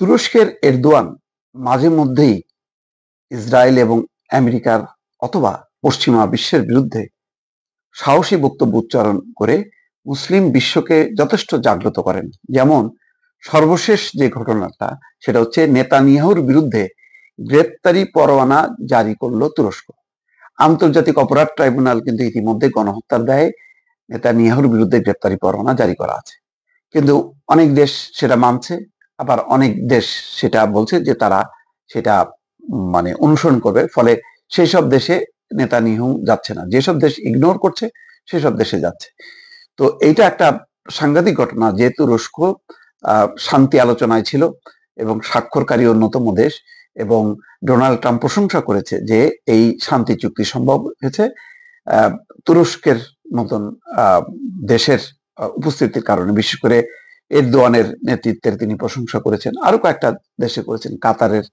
তুরস্কের এরদোয়ান মাঝে মধ্যেই ইসরায়েল এবং আমেরিকার অথবা পশ্চিমা বিশ্বের বিরুদ্ধে সাহসী বক্তব্য উচ্চারণ করে মুসলিম বিশ্বকে যথেষ্ট জাগ্রত করেন। যেমন সর্বশেষ যে ঘটনাটা, সেটা হচ্ছে নেতানিয়াহুর বিরুদ্ধে গ্রেপ্তারি পরোয়ানা জারি করলো তুরস্ক। আন্তর্জাতিক অপরাধ ট্রাইব্যুনাল কিন্তু ইতিমধ্যে গণহত্যার দায়ে নেতানিয়াহুর বিরুদ্ধে গ্রেপ্তারি পরোয়ানা জারি করা আছে। কিন্তু অনেক দেশ সেটা মানছে, আবার অনেক দেশ সেটা বলছে যে তারা সেটা অনুসরণ করবে। ফলে সেই সব দেশে নেতানিয়াহু যাচ্ছে না, যেসব দেশ ইগনোর করছে সেসব দেশে যাচ্ছে। তো এইটা একটা সাংঘাতিক ঘটনা, যে তুরস্ক শান্তি আলোচনায় ছিল এবং স্বাক্ষরকারী অন্যতম দেশ, এবং ডোনাল্ড ট্রাম্প প্রশংসা করেছে যে এই শান্তি চুক্তি সম্ভব হয়েছে তুরস্কের মতন দেশের উপস্থিতির কারণে। বিশেষ করে এরদোয়ানের নেতৃত্বের তিনি প্রশংসা করেছেন, আরো কয়েকটা দেশে করেছেন, কাতারের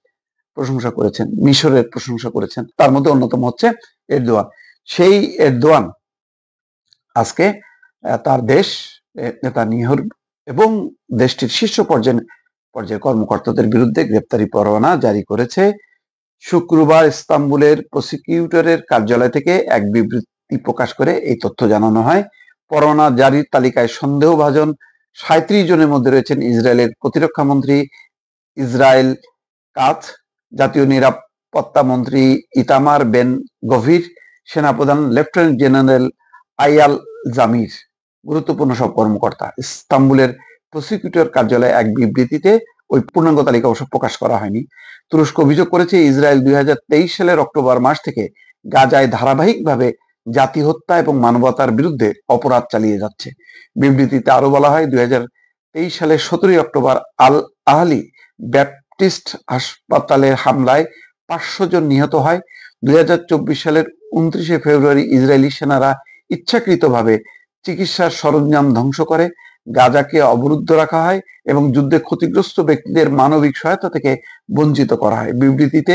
প্রশংসা করেছেন, মিশরের প্রশংসা করেছেন, তার মধ্যে অন্যতম হচ্ছে এরদোয়ান। সেই এরদোয়ান আজকে তার দেশ নেতানিয়াহুর এবং দেশটির শীর্ষ পর্যায়ের কর্মকর্তাদের বিরুদ্ধে গ্রেপ্তারি পরোয়ানা জারি করেছে। শুক্রবার ইস্তাম্বুলের প্রসিকিউটরের কার্যালয় থেকে এক বিবৃতি প্রকাশ করে এই তথ্য জানানো হয়। পরোয়ানা জারির তালিকায় সন্দেহভাজন 37 জনের মধ্যে রয়েছেন ইসরায়েলের প্রতিরক্ষা মন্ত্রী ইসরায়েল কাৎজ, জাতীয় নিরাপত্তা মন্ত্রী ইতামার বেন গভির, সেনাপ্রধান লেফটেন্যান্ট জেনারেল আইয়াল জামির, গুরুত্বপূর্ণ সব কর্মকর্তা। ইস্তাম্বুলের প্রসিকিউটর কার্যালয়ে এক বিবৃতিতে ওই পূর্ণাঙ্গ তালিকা অবশ্য প্রকাশ করা হয়নি। তুরস্ক অভিযোগ করেছে ইসরায়েল 2023 সালের অক্টোবর মাস থেকে গাজায় ধারাবাহিকভাবে জাতি হত্যা এবং মানবতার বিরুদ্ধে অপরাধ চালিয়ে যাচ্ছে। বিবৃতিতে আরো বলা হয়, 2023 সালের 17 অক্টোবর আল আহলি ব্যাপটিস্ট হাসপাতালের হামলায় 500 জন নিহত হয়। 2024 সালের 29 ফেব্রুয়ারি ইসরায়েলি সেনারা ইচ্ছাকৃতভাবে চিকিৎসার সরঞ্জাম ধ্বংস করে, গাজাকে অবরুদ্ধ রাখা হয় এবং যুদ্ধে ক্ষতিগ্রস্ত ব্যক্তিদের মানবিক সহায়তা থেকে বঞ্চিত করা হয়। বিবৃতিতে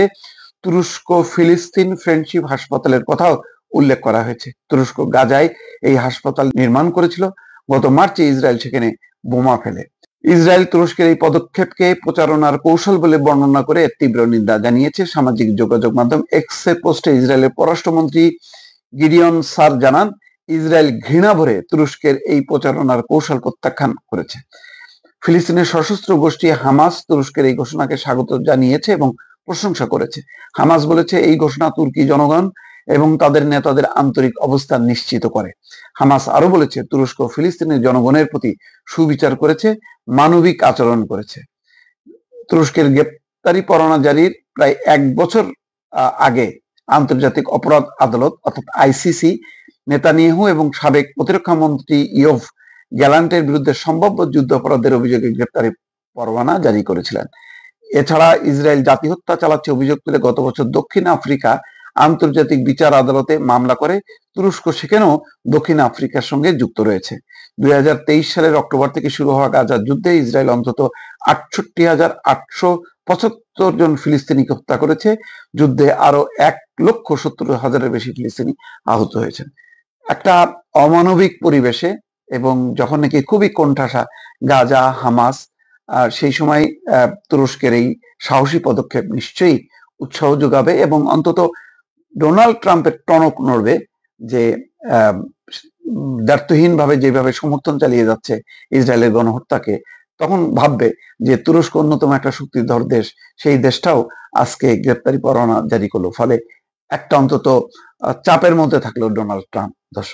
তুরস্ক ফিলিস্তিন ফ্রেন্ডশিপ হাসপাতালের কথাও উল্লেখ করা হয়েছে। তুরস্ক গাজায় এই হাসপাতাল নির্মাণ করেছিল। গত মার্চে ইসরায়েল সেখানে বোমা ফেলে। ইসরায়েল তুরস্কের এই পদক্ষেপকে প্রচারণার কৌশল বলে বর্ণনা করে তীব্র নিন্দা জানিয়েছে। সামাজিক যোগাযোগ মাধ্যম এক্সে পোস্টে ইসরায়েলের পররাষ্ট্রমন্ত্রী গিডিয়ন সার জানান, ইসরায়েল ঘৃণা ভরে তুরস্কের এই প্রচারণার কৌশল প্রত্যাখ্যান করেছে। ফিলিস্তিনের সশস্ত্র গোষ্ঠী হামাস তুরস্কের এই ঘোষণাকে স্বাগত জানিয়েছে এবং প্রশংসা করেছে। হামাস বলেছে, এই ঘোষণা তুর্কি জনগণ এবং তাদের নেতাদের আন্তরিক অবস্থান নিশ্চিত করে। হামাস আরো বলেছে, তুরস্ক ফিলিস্তিনের জনগণের প্রতি সুবিচার করেছে, মানবিক আচরণ করেছে। তুরস্কের গ্রেপ্তারি পরোয়ানা জারির প্রায় 1 বছর আগে আন্তর্জাতিক অপরাধ আদালত অর্থাৎ আইসিসি নেতানিয়াহু এবং সাবেক প্রতিরক্ষা মন্ত্রী ইয়োভ গ্যালান্টের বিরুদ্ধে সম্ভাব্য যুদ্ধাপরাধের অভিযোগে গ্রেপ্তারি পরোয়ানা জারি করেছিলেন। এছাড়া ইসরায়েল জাতি হত্যা চালাচ্ছে অভিযোগ তুলে গত বছর দক্ষিণ আফ্রিকা আন্তর্জাতিক বিচার আদালতে মামলা করে। তুরস্ক সেখানেও দক্ষিণ আফ্রিকার সঙ্গে যুক্ত রয়েছে। 2023 সালের অক্টোবর থেকে শুরু হওয়া গাজার যুদ্ধে ইসরায়েল অন্তত 68,875 জন ফিলিস্তিনিকে হত্যা করেছে। যুদ্ধে আরো 1,70,000-এর বেশি ফিলিস্তিনি আহত হয়েছেন। একটা অমানবিক পরিবেশে এবং যখন নাকি খুবই কোণঠাসা গাজা, হামাস, সেই সময় তুরস্কের এই সাহসী পদক্ষেপ নিশ্চয়ই উৎসাহ যোগাবে এবং অন্তত ডোনাল্ড ট্রাম্পের টনক নড়বে, যে দ্ব্যর্থহীনভাবে যেভাবে সমর্থন চালিয়ে যাচ্ছে ইসরায়েলের গণহত্যাকে, তখন ভাববে যে তুরস্ক অন্যতম একটা শক্তিধর দেশ, সেই দেশটাও আজকে গ্রেপ্তারি পরোয়ানা জারি করলো। ফলে একটা অন্তত চাপের মধ্যে থাকলো ডোনাল্ড ট্রাম্প। দর্শক।